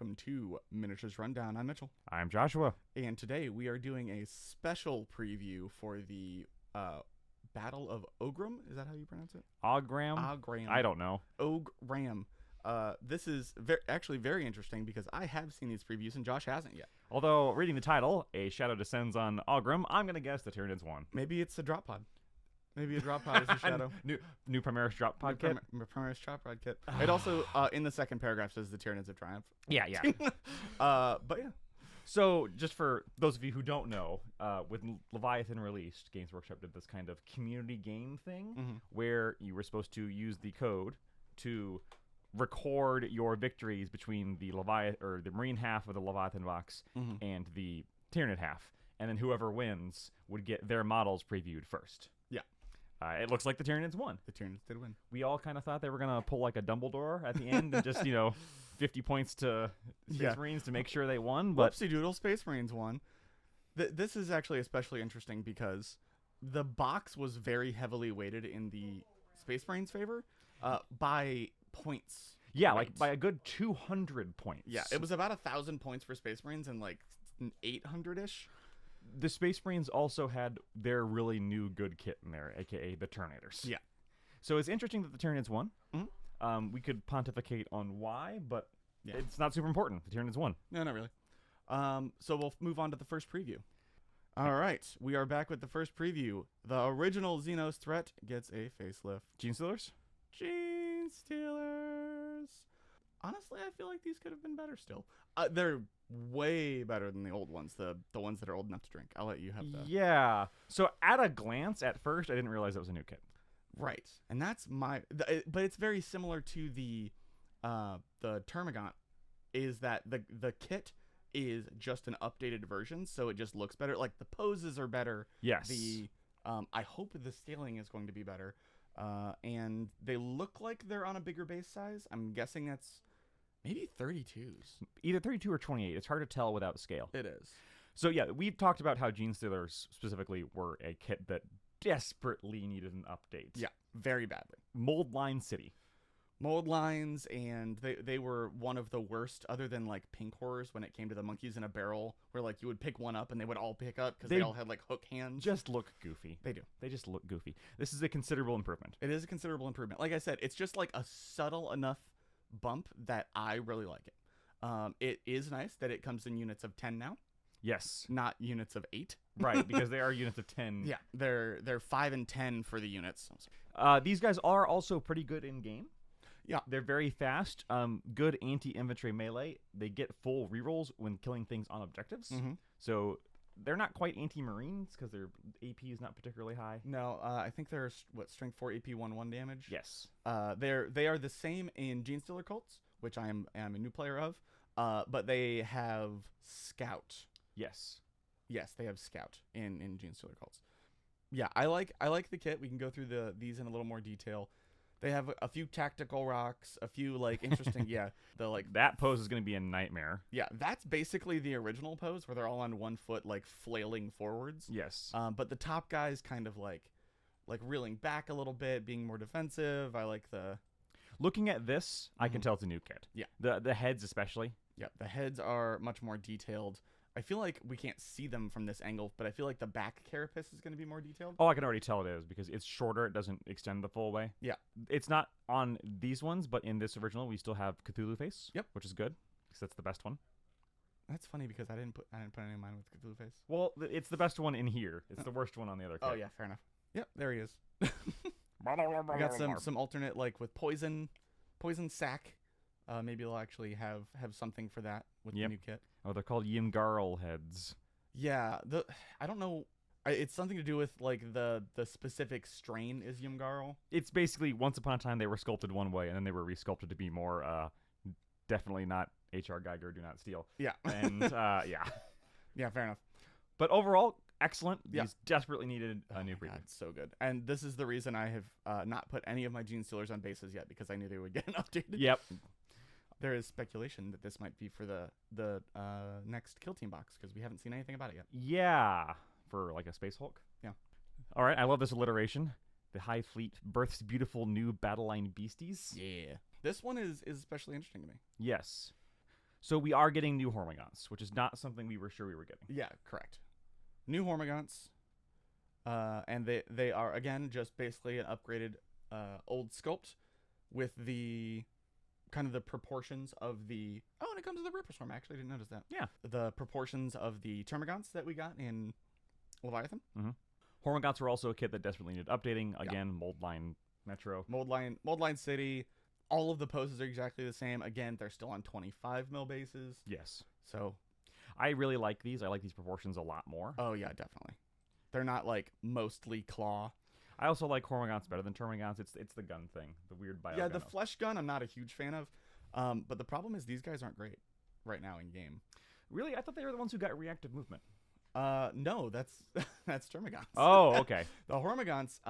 welcome to Miniatures Rundown. I'm Mitchell. I'm Joshua. And today we are doing a special preview for the Battle of Oghram. Is that how you pronounce it? Oghram? Oghram. I don't know. Oghram. This is actually very interesting because I have seen these previews and Josh hasn't yet. Although, reading the title, A Shadow Descends on Oghram, I'm going to guess the Tyranids won. Maybe it's a drop pod. Maybe a drop pod is a shadow. New Primaris drop pod kit? Primaris drop pod kit. It also, in the second paragraph, says the Tyranids have triumphed. Yeah. But yeah. So, just for those of you who don't know, when Leviathan released, Games Workshop did this kind of community game thing where you were supposed to use the code to record your victories between the the Marine half of the Leviathan box and the Tyranid half, and then whoever wins would get their models previewed first. Yeah. It looks like the Tyranids won. The Tyranids did win. We all kind of thought they were going to pull like a Dumbledore at the end and just, 50 points to Space Marines to make sure they won. But Whoopsie doodle, Space Marines won. This is actually especially interesting because the box was very heavily weighted in the Space Marines' favor by points. Yeah, like by a good 200 points. Yeah, it was about 1,000 points for Space Marines and like 800-ish. The Space Marines also had their really new good kit in there, a.k.a. the Terminators. Yeah. So it's interesting that the Tyranids won. We could pontificate on why, but it's not super important. The Tyranids won. No, not really. So we'll move on to the first preview. All right, we are back with the first preview. The original Xenos threat gets a facelift. Genestealers? Genestealers. Honestly, I feel like these could have been better still. They're way better than the old ones, the ones that are old enough to drink. I'll let you have that. Yeah. So at a glance, at first, I didn't realize that was a new kit. Right. And that's but it's very similar to the Termagant, is that the kit is just an updated version, so it just looks better. Like, the poses are better. Yes. I hope the scaling is going to be better. And they look like they're on a bigger base size. I'm guessing that's maybe 32s. Either 32 or 28. It's hard to tell without scale. It is. So yeah, we've talked about how Genestealers specifically were a kit that desperately needed an update. Yeah, very badly. Mold Line City. Mold lines, and they were one of the worst, other than like Pink Horrors, when it came to the monkeys in a barrel, where like you would pick one up and they would all pick up because they all had like hook hands. Just look goofy. They do. They just look goofy. This is a considerable improvement. It is a considerable improvement. Like I said, it's just like a subtle enough bump that I really like it. It is nice that it comes in units of 10 now. Yes. Not units of 8. Right, because they are units of 10. Yeah, they're 5 and 10 for the units. These guys are also pretty good in game. Yeah. They're very fast, good anti-infantry melee. They get full rerolls when killing things on objectives. So they're not quite anti-marines because their AP is not particularly high. No, I think they're, strength 4 AP 1/1 damage? Yes. They are the same in Genestealer cults, which I am a new player of, but they have Scout. Yes. Yes, they have Scout in Genestealer cults. Yeah, I like the kit. We can go through these in a little more detail. They have a few tactical rocks, a few like interesting, that pose is going to be a nightmare. Yeah, that's basically the original pose where they're all on one foot, like flailing forwards. Yes. But the top guy's kind of like reeling back a little bit, being more defensive. I like the. Looking at this, I can tell it's a new kit. Yeah. The heads especially. Yeah, the heads are much more detailed. I feel like we can't see them from this angle, but I feel like the back carapace is going to be more detailed. Oh, I can already tell it is because it's shorter. It doesn't extend the full way. Yeah. It's not on these ones, but in this original, we still have Cthulhu face. Yep. Which is good because that's the best one. That's funny because I didn't put any of mine with Cthulhu face. Well, it's the best one in here. It's the worst one on the other kit. Oh, yeah, fair enough. Yep, there he is. I got some alternate, like, with poison sack. Maybe they'll actually have something for that with the new kit. Oh, they're called Yimgarl heads. Yeah, I don't know. It's something to do with like the specific strain is Yimgarl. It's basically once upon a time they were sculpted one way and then they were resculpted to be more definitely not H.R. Geiger, do not steal. Yeah. And yeah. Yeah, fair enough. But overall, excellent. These desperately needed a new preview. God, it's so good. And this is the reason I have not put any of my Genestealers on bases yet, because I knew they would get updated. Yep. There is speculation that this might be for the next Kill Team box, because we haven't seen anything about it yet. Yeah. For like a Space Hulk? Yeah. All right, I love this alliteration. The High Fleet births beautiful new battle line beasties. Yeah. This one is especially interesting to me. Yes. So we are getting new Hormagaunts, which is not something we were sure we were getting. Yeah, correct. New Hormagaunts. And they are, again, just basically an upgraded old sculpt with the kind of the proportions of the... Oh, and it comes with a Ripper Swarm. I actually didn't notice that. Yeah. The proportions of the Termagants that we got in Leviathan. Mm-hmm. Hormagaunts were also a kit that desperately needed updating. Again, Mold Line Metro. Mold Line City. All of the poses are exactly the same. Again, they're still on 25 mil bases. Yes. So... I really like these. I like these proportions a lot more. Oh, yeah, definitely. They're not, like, mostly claw. I also like Hormagaunts better than Termagants. It's the gun thing, the weird bio. Yeah, the flesh gun I'm not a huge fan of. But the problem is these guys aren't great right now in game. Really? I thought they were the ones who got reactive movement. No, that's that's Termagants. Oh, okay. The Hormagaunts,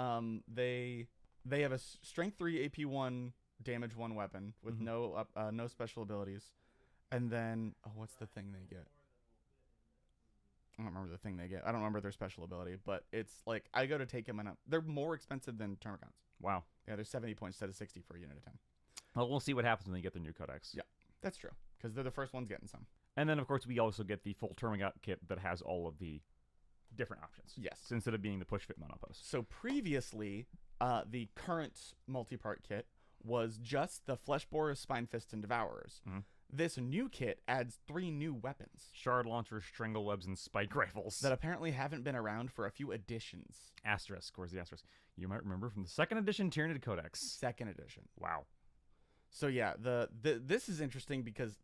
they have a strength 3 AP 1 damage 1 weapon with no special abilities. And then what's the thing they get? I don't remember the thing they get. I don't remember their special ability, but it's like I go to take them and they're more expensive than Termagants. Wow. Yeah, they're 70 points instead of 60 for a unit of 10. Well, we'll see what happens when they get their new codex. Yeah, that's true, because they're the first ones getting some. And then, of course, we also get the full Termagant kit that has all of the different options. Yes. So instead of being the push fit monopost. So previously, the current multi-part kit was just the Flesh Borers, Spine Fists, and Devourers. Mm-hmm. This new kit adds 3 new weapons. Shard launchers, strangle webs, and spike rifles. That apparently haven't been around for a few editions. Asterisk. Where's the asterisk? You might remember from the 2nd edition Tyranid Codex. 2nd edition. Wow. So yeah, this is interesting because...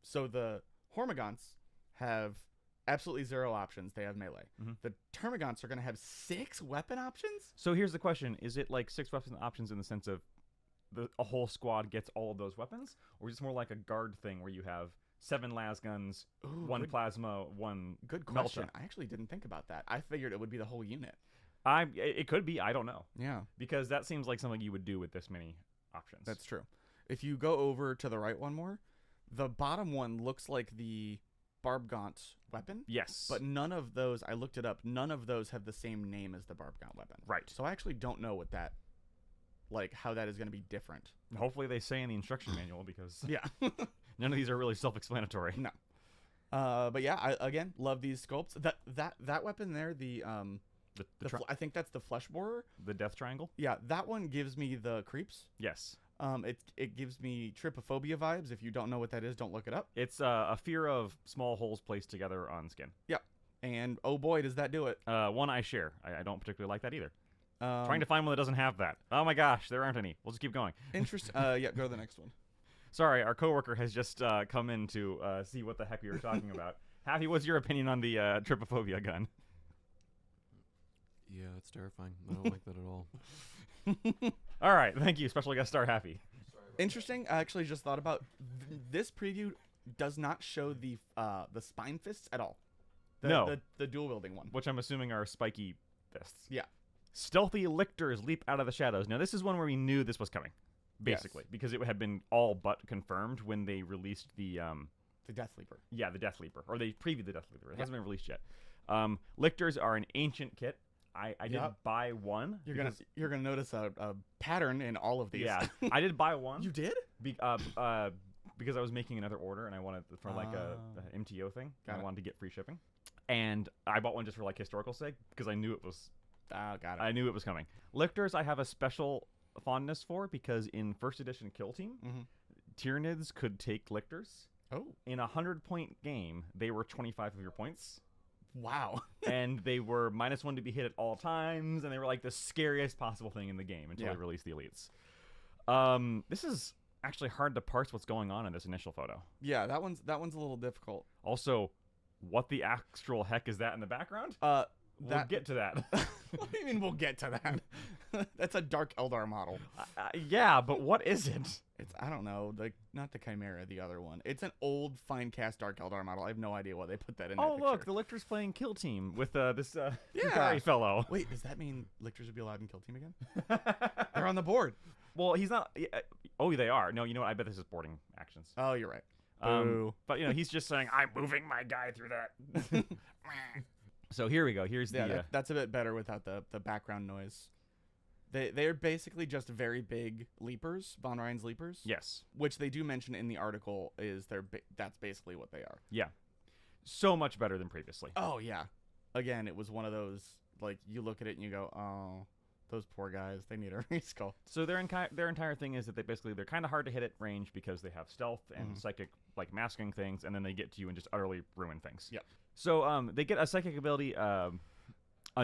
So the Hormagaunts have absolutely 0 options. They have melee. Mm-hmm. The Termagants are going to have 6 weapon options? So here's the question. Is it like 6 weapon options in the sense of a whole squad gets all of those weapons? Or is it more like a guard thing where you have 7 las guns, 1 plasma, 1 Good question. Melta? I actually didn't think about that. I figured it would be the whole unit. It could be. I don't know. Yeah. Because that seems like something you would do with this many options. That's true. If you go over to the right one more, the bottom one looks like the Barbgaunt weapon. Yes. But none of those, I looked it up, none of those have the same name as the Barbgaunt weapon. Right. So I actually don't know what that, like, how that is going to be different. Hopefully they say in the instruction manual, because yeah. none of these are really self-explanatory. No. But yeah, I again love these sculpts. That weapon there, I think that's the Flesh Borer. The Death Triangle? Yeah, that one gives me the creeps. Yes. It gives me trypophobia vibes. If you don't know what that is, don't look it up. It's a fear of small holes placed together on skin. Yep. And oh boy, does that do it. One I share. I don't particularly like that either. Trying to find one that doesn't have that. Oh my gosh, there aren't any. We'll just keep going. Interesting. Yeah, go to the next one. Sorry, our coworker has just come in to see what the heck we were talking about. Happy, what's your opinion on the trypophobia gun? Yeah, it's terrifying. I don't like that at all. All right, thank you, special guest star Happy. Interesting. I actually just thought about this preview does not show the spine fists at all. No. The dual wielding one. Which I'm assuming are spiky fists. Yeah. Stealthy Lictors leap out of the shadows. Now, this is one where we knew this was coming, basically, because it had been all but confirmed when they released the Death Leaper. Yeah, the Death Leaper, or they previewed the Death Leaper. It hasn't been released yet. Lictors are an ancient kit. I did buy one. You're gonna notice a pattern in all of these. Yeah, I did buy one. You did? Because I was making another order and I wanted for like a MTO thing. I wanted to get free shipping, and I bought one just for like historical sake because I knew it was. Oh, got it. I knew it was coming. Lictors, I have a special fondness for because in first edition Kill Team, Tyranids could take Lictors. Oh. In a 100-point game, they were 25 of your points. Wow. And they were -1 to be hit at all times, and they were like the scariest possible thing in the game until they released the elites. This is actually hard to parse what's going on in this initial photo. Yeah, that one's a little difficult. Also, what the actual heck is that in the background? We'll get to that. What do you mean we'll get to that? That's a Dark Eldar model. Yeah, but what is it? It's, I don't know, not the Chimera, the other one. It's an old fine cast Dark Eldar model. I have no idea why they put that in. Oh, look, the Lictors playing Kill Team with this Hikari fellow. Wait, does that mean Lictors would be allowed in Kill Team again? They're on the board. Well, he's not. Oh, they are. No, you know what? I bet this is boarding actions. Oh, you're right. But he's just saying, "I'm moving my guy through that." So here we go. Here's the. That's a bit better without the background noise. They're basically just very big leapers, Von Ryan's leapers. Yes. Which they do mention in the article is that's basically what they are. Yeah. So much better than previously. Oh yeah. Again, it was one of those like you look at it and you go, oh, those poor guys, they need a resculpt. So their entire thing is that they're kind of hard to hit at range because they have stealth and psychic like masking things, and then they get to you and just utterly ruin things. Yeah. So they get a psychic ability, a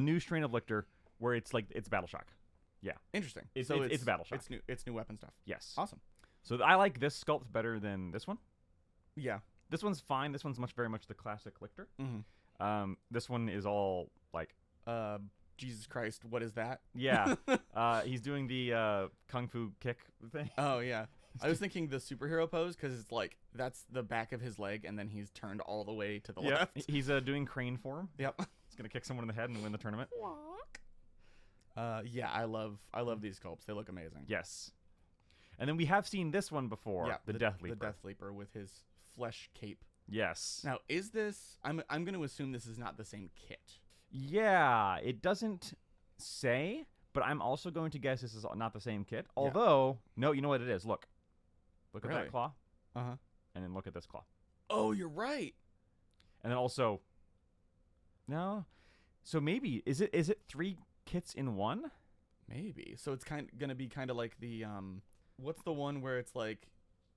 new strain of Lictor where it's Battle Shock. Yeah. Interesting. It's Battle Shock. It's new weapon stuff. Yes. Awesome. So I like this sculpt better than this one. Yeah. This one's fine. This one's very much the classic Lictor. Mm-hmm. This one is all like Jesus Christ, what is that? Yeah. He's doing the kung fu kick thing. Oh yeah. I was thinking the superhero pose because it's like that's the back of his leg and then he's turned all the way to the left. He's doing crane form. Yep. He's gonna kick someone in the head and win the tournament. Yeah, I love these sculpts. They look amazing. Yes. And then we have seen this one before. Yeah, the Death Leaper. The Death Leaper with his flesh cape. Yes. Now, is this? I'm going to assume this is not the same kit. Yeah, it doesn't say, but I'm also going to guess this is not the same kit. Although, no, you know what it is. Look at that claw. Uh-huh. And then look at this claw. Oh, you're right. And then also, no. So maybe is it 3 kits in one? Maybe. So it's going to be kind of like the what's the one where it's like,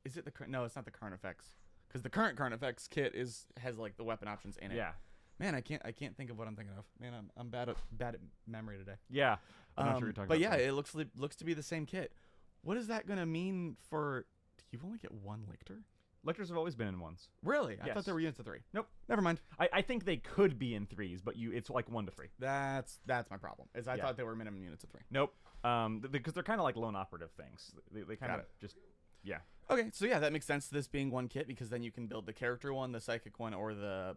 is it no, it's not the Carnifex, because the current Carnifex kit has like the weapon options in it. Yeah. Man, I can't think of what I'm thinking of. Man, I'm bad at memory today. Yeah. I'm not sure you're talking but about. Yeah, it looks to be the same kit. What is that gonna mean for? Do you only get one Lictor? Lictors have always been in ones. Really? I Yes. thought there were units of 3. Nope. Never mind. I think they could be in 3s, but it's like 1 to 3. That's my problem. I thought they were minimum units of 3. Nope. Because they're kind of like lone operative things. They kind of just, yeah. Okay, so yeah, that makes sense. This being one kit because then you can build the character one, the psychic one, or the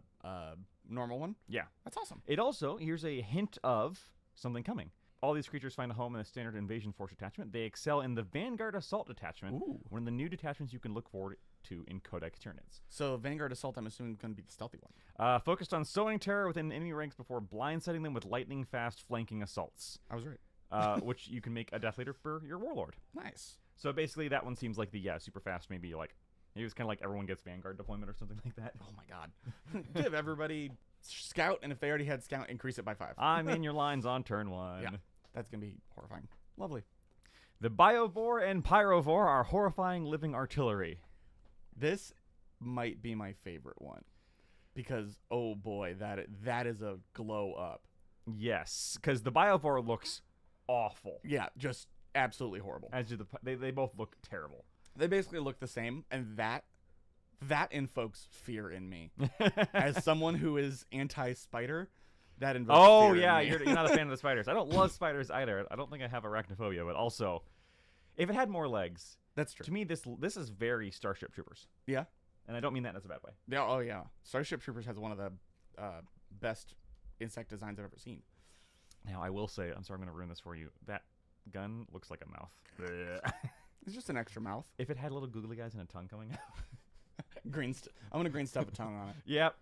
normal one. Yeah. That's awesome. It also, here's a hint of something coming. All these creatures find a home in a standard invasion force detachment. They excel in the Vanguard Assault detachment, one of the new detachments you can look forward to in Codex Tyranids. So Vanguard Assault, I'm assuming, going to be the stealthy one. Focused on sowing terror within enemy ranks before blindsiding them with lightning-fast flanking assaults. I was right. Which you can make a Death Leader for your Warlord. Nice. So basically, that one seems like the super fast. Maybe it's kind of like everyone gets Vanguard deployment or something like that. Oh my God! Give everybody Scout, and if they already had Scout, increase it by 5. I'm in your lines on turn 1. Yeah, that's gonna be horrifying. Lovely. The Biovore and Pyrovore are horrifying living artillery. This might be my favorite one because oh boy, that is a glow up. Yes, because the Biovore looks awful. Yeah, just absolutely horrible. As do they both look terrible. They basically look the same, and that invokes fear in me. As someone who is anti-spider, that invokes fear in me. You're not a fan of the spiders. I don't love spiders either. I don't think I have arachnophobia, but also, if it had more legs, that's true. To me, this is very Starship Troopers. Yeah, and I don't mean that in a bad way. Yeah. Oh yeah, Starship Troopers has one of the best insect designs I've ever seen. Now I will say, I'm sorry, I'm going to ruin this for you. That gun looks like a mouth. It's just an extra mouth. If it had little googly eyes and a tongue coming out. I'm gonna green stuff a tongue on it. Yep.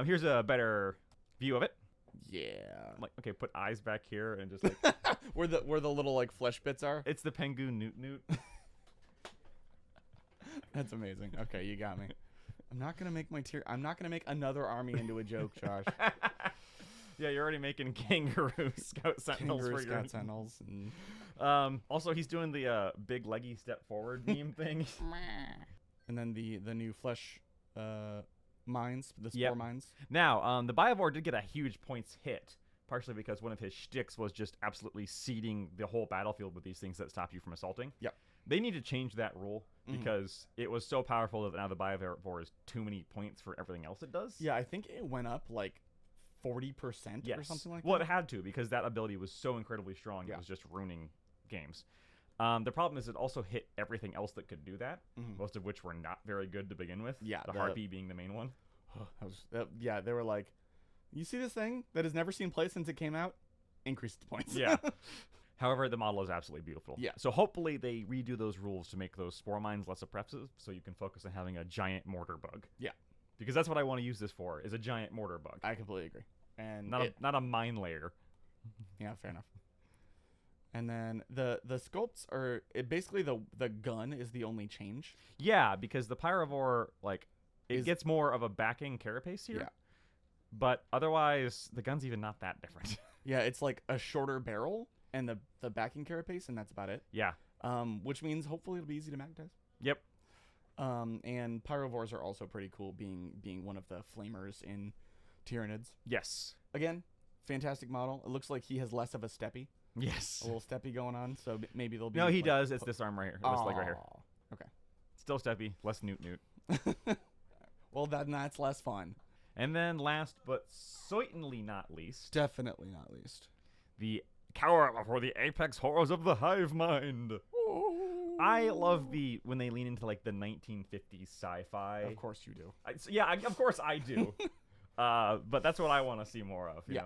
Here's a better view of it. Yeah. Like, okay, put eyes back here and just like where the little like flesh bits are. It's the Pengu Newt. That's amazing. Okay, you got me. I'm not gonna make another army into a joke, Josh. Yeah, you're already making kangaroo scout sentinels for your sentinels. Also, he's doing the big leggy step forward meme thing. And then the new flesh mines, the spore mines. Now, the Biovore did get a huge points hit, partially because one of his shticks was just absolutely seeding the whole battlefield with these things that stop you from assaulting. Yep. They need to change that rule because it was so powerful that now the Biovore is too many points for everything else it does. Yeah, I think it went up like 40% or something like that. Well, it had to because that ability was so incredibly strong. Yeah. It was just ruining games. The problem is it also hit everything else that could do that, most of which were not very good to begin with. Yeah, the Harpy being the main one. Yeah, they were like, you see this thing that has never seen play since it came out? Increase the points. Yeah. However, the model is absolutely beautiful. Yeah. So hopefully they redo those rules to make those spore mines less oppressive so you can focus on having a giant mortar bug. Yeah. Because that's what I want to use this for, is a giant mortar bug. I completely agree. And not a mine layer. Yeah, fair enough. And then the sculpts are basically the gun is the only change. Yeah, because the Pyrovore, like, it gets more of a backing carapace here. Yeah. But otherwise, the gun's even not that different. Yeah, it's like a shorter barrel and the backing carapace, and that's about it. Yeah. Which means hopefully it'll be easy to magnetize. Yep. And Pyrovores are also pretty cool, being one of the flamers in Tyranids. Yes. Again, fantastic model. It looks like he has less of a steppy. Yes. A little steppy going on, so maybe they'll be... No, he like, does. It's this arm right here. This leg right here. Okay. Still steppy, less newt. Well, that's less fun. And then last but certainly not least, Definitely not least, the cower before the apex horrors of the hive mind. I love when they lean into like the 1950s sci-fi. Of course you do. Of course I do. But that's what I want to see more of. You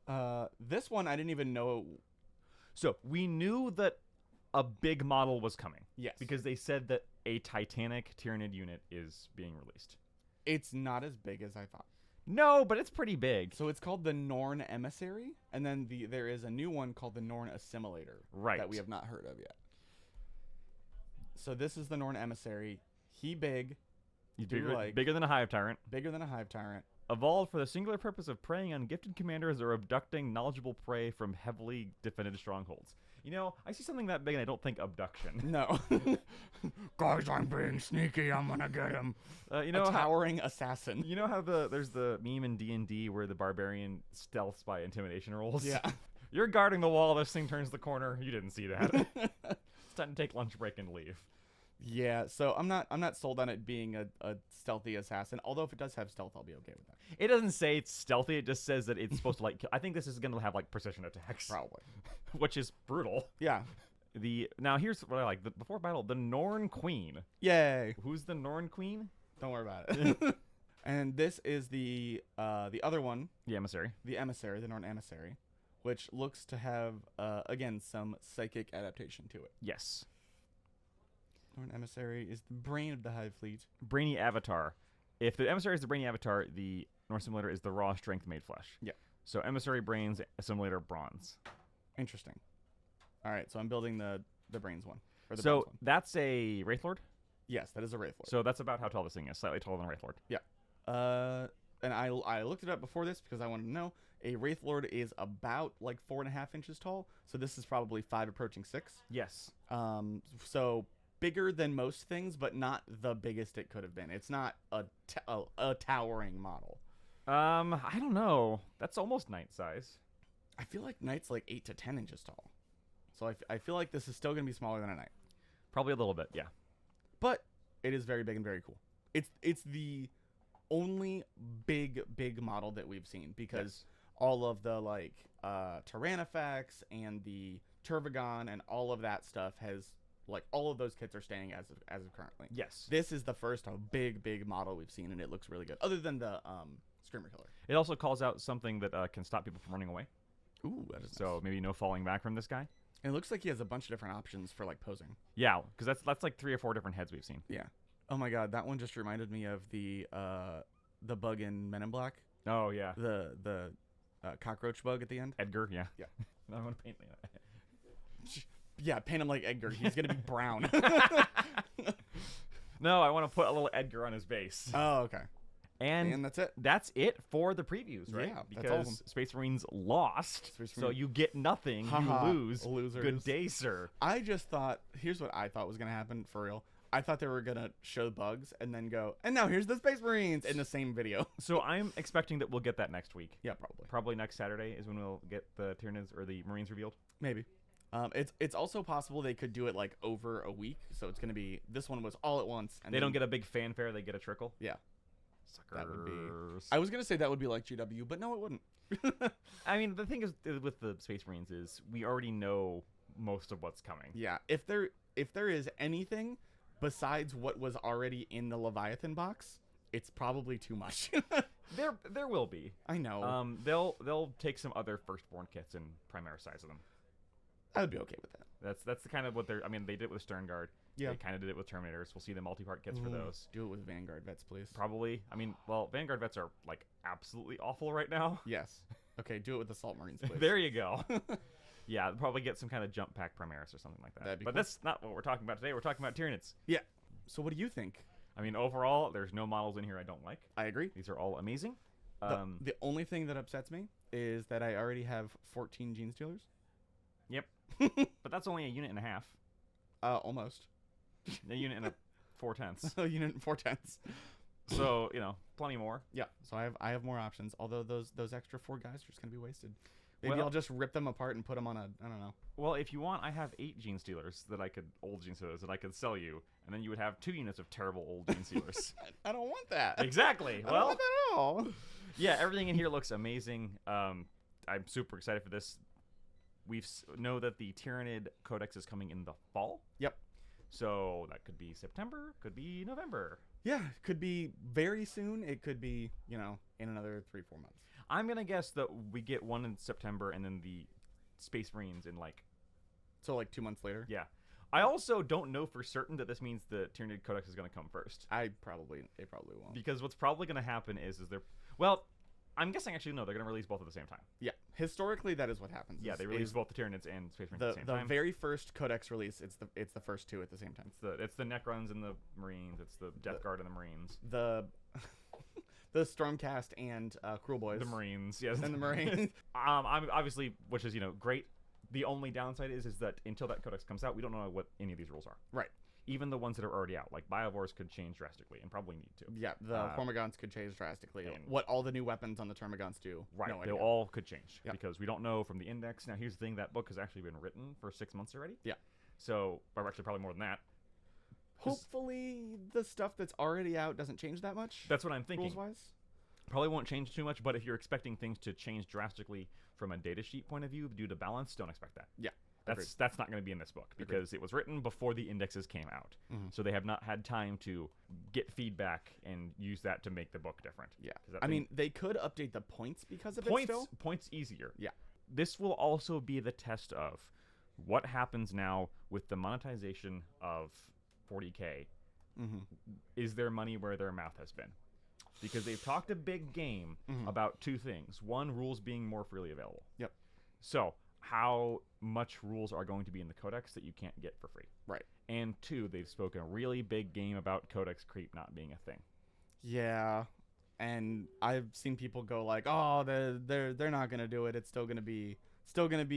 know? This one I didn't even know. So we knew that a big model was coming. Yes. Because they said that a Titanic Tyranid unit is being released. It's not as big as I thought. No, but it's pretty big. So it's called the Norn Emissary, and then there is a new one called the Norn Assimilator. Right. That we have not heard of yet. So this is the Norn Emissary. He's bigger than a hive tyrant. Bigger than a hive tyrant. Evolved for the singular purpose of preying on gifted commanders or abducting knowledgeable prey from heavily defended strongholds. You know, I see something that big and I don't think abduction. No. Guys, I'm being sneaky. I'm gonna get him. You know, a towering assassin. You know how there's the meme in D&D where the barbarian stealths by intimidation rolls? Yeah. You're guarding the wall. This thing turns the corner. You didn't see that. It's time to take lunch break and leave. Yeah, so I'm not sold on it being a stealthy assassin. Although if it does have stealth, I'll be okay with that. It doesn't say it's stealthy. It just says that it's supposed to like. I think this is going to have like precision attacks, Probably. which is brutal. Yeah. Now here's what I like. Before battle, the Norn Queen. Yay. Who's the Norn Queen? Don't worry about it. And this is the other one, The Emissary. the Emissary, the Norn Emissary, which looks to have again some psychic adaptation to it. Yes. Norn Emissary is the brain of the Hive Fleet. Brainy Avatar. If the Emissary is the Brainy Avatar, the Norn Assimilator is the raw strength made flesh. Yeah. So Emissary brains, Assimilator bronze. Interesting. All right, so I'm building the brains one. Or the So bronze one. that's a Wraithlord. Yes, that is a Wraith Lord. So that's about how tall this thing is. Slightly taller than a Wraithlord. Yeah. And I looked it up before this because I wanted to know. A Wraith Lord is about like 4.5 inches tall. So this is probably 5 approaching 6. Yes. So bigger than most things, but not the biggest it could have been. It's not a towering model. I don't know. That's almost knight size. I feel like Knight's like 8 to 10 inches tall. So I feel like this is still going to be smaller than a Knight. Probably a little bit, yeah. But it is very big and very cool. It's the only big model that we've seen because all of the like Tyrannifex and the Termagant and all of that stuff has like all of those kits are staying as of currently. Yes. This is the first big model we've seen and it looks really good. Other than the Screamer Killer. It also calls out something that can stop people from running away. Ooh, that is So nice. maybe no falling back from this guy. And it looks like he has a bunch of different options for like posing. Yeah, because that's like 3 or 4 different heads we've seen. Yeah. Oh my god, that one just reminded me of the bug in Men in Black. Oh yeah. The cockroach bug at the end. Edgar, yeah. Yeah. I want to paint that. Yeah, paint him like Edgar. He's gonna be brown. No, I want to put a little Edgar on his base. Oh, okay. And that's it. That's it for the previews, right? Yeah, because that's all of 'em. Space Marines lost, Space so Marine- you get nothing. Haha, You lose. losers. Good day, sir. I just thought, here's what I thought was gonna happen for real. I thought they were gonna show bugs and then go, and now here's the Space Marines in the same video. So I'm expecting that we'll get that next week. Yeah, probably. Probably next Saturday is when we'll get the Tyranids or the Marines revealed. Maybe. It's also possible they could do it like over a week, so it's gonna be this one was all at once. And They don't then- get a big fanfare; they get a trickle. Yeah. Suckers. That would be. I was gonna say that would be like GW, but no, it wouldn't. I mean, the thing is with the Space Marines is we already know most of what's coming. Yeah, if there is anything besides what was already in the Leviathan box, it's probably too much. There will be. I know. They'll take some other firstborn kits and primarize them. I would be okay with that. That's the kind of what they're. I mean, they did it with Stern Guard. Yeah. They kind of did it with Terminators. We'll see the multi-part kits for those. Do it with Vanguard vets, please. Probably. I mean, well, Vanguard vets are like absolutely awful right now. Yes. Okay, do it with Assault Marines, please. There you go. Yeah, probably get some kind of jump pack Primaris or something like that. That'd be But cool. that's not what we're talking about today. We're talking about Tyranids. Yeah. So what do you think? I mean, overall, there's no models in here I don't like. I agree. These are all amazing. The only thing that upsets me is that I already have 14 Genestealers. Yep. But that's only a unit and a half. Almost. A unit and a 4/10. A unit and 4/10. So, plenty more. Yeah. So I have more options. Although those extra 4 guys are just gonna be wasted. Maybe Well- I'll just rip them apart and put them on I don't know. Well, if you want, I have 8 Genestealers old Genestealers that I could sell you, and then you would have 2 units of terrible old Genestealers. I don't want that. Exactly. I don't Well, want that at all. yeah, everything in here looks amazing. I'm super excited for this. We know that the Tyranid Codex is coming in the fall. Yep. So that could be September, could be November. Yeah, it could be very soon. It could be, in another 3-4 months. I'm going to guess that we get one in September and then the Space Marines in So 2 months later. Yeah. I also don't know for certain that this means the Tyranid Codex is going to come first. They probably won't. Because what's probably going to happen is they're... Well, I'm guessing actually no, they're going to release both at the same time. Yeah, historically that is what happens. Yeah, they release both the Tyranids and Space Marines at the same time. The very first Codex release, it's the first 2 at the same time. It's the Necrons and the Marines. It's the Death Guard and the Marines. The Stormcast and Cruel Boys. The Marines, yes. And the Marines. I'm obviously, which is great. The only downside is that until that Codex comes out, we don't know what any of these rules are. Right. Even the ones that are already out, like Biovores, could change drastically and probably need to. Yeah, the Hormagaunts could change drastically. and- What all the new weapons on the Termagants do. Right, No they idea. all could change Yep. because we don't know from the index. Now, here's the thing: that book has actually been written for 6 months already. Yeah. So, or actually, probably more than that. Hopefully, the stuff that's already out doesn't change that much. That's what I'm thinking. Rules-wise. Probably won't change too much, but if you're expecting things to change drastically from a datasheet point of view due to balance, don't expect that. Yeah. That's not going to be in this book because it was written before the indexes came out. Mhm. So they have not had time to get feedback and use that to make the book different. Yeah. 'Cause that I thing- mean, they could update the points because of it still. Points easier. Yeah. This will also be the test of what happens now with the monetization of 40K. Mm-hmm. Is their money where their mouth has been? Because they've talked a big game about 2 things. One, rules being more freely available. Yep. So, how much rules are going to be in the Codex that you can't get for free? Right. And 2, they've spoken a really big game about Codex creep not being a thing. Yeah. And I've seen people go like, "Oh, they're not gonna do it. It's still gonna be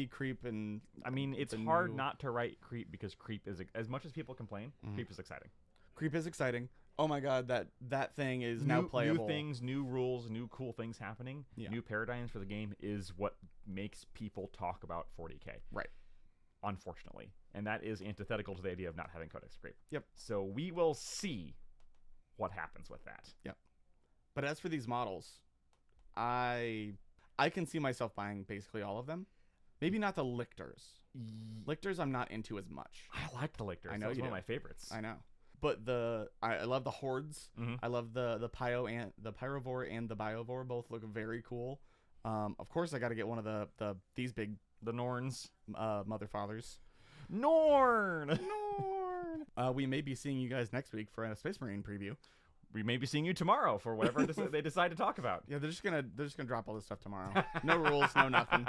creep." And I mean, it's the hard new- not to write creep because creep is, as much as people complain, creep is exciting. Creep is exciting. Oh my god, that thing is now playable. New things, new rules, new cool things happening, Yeah. new paradigms for the game is what makes people talk about 40K. Right. Unfortunately. And that is antithetical to the idea of not having Codex creep. Yep. So we will see what happens with that. Yep. But as for these models, I can see myself buying basically all of them. Maybe not the Lictors. Lictors I'm not into as much. I like the Lictors. I know That was you one of do. my favorites. I know. But I love the Hordes. Mhm. I love the Pyrovore and the Biovore. Both look very cool. Of course I got to get one of these big The Norns. mother fathers. Norn! Norn. We may be seeing you guys next week for a Space Marine preview. We may be seeing you tomorrow for whatever they decide to talk about. Yeah, they're just gonna drop all this stuff tomorrow. No rules, no nothing.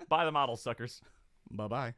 Buy the models, suckers. Bye bye.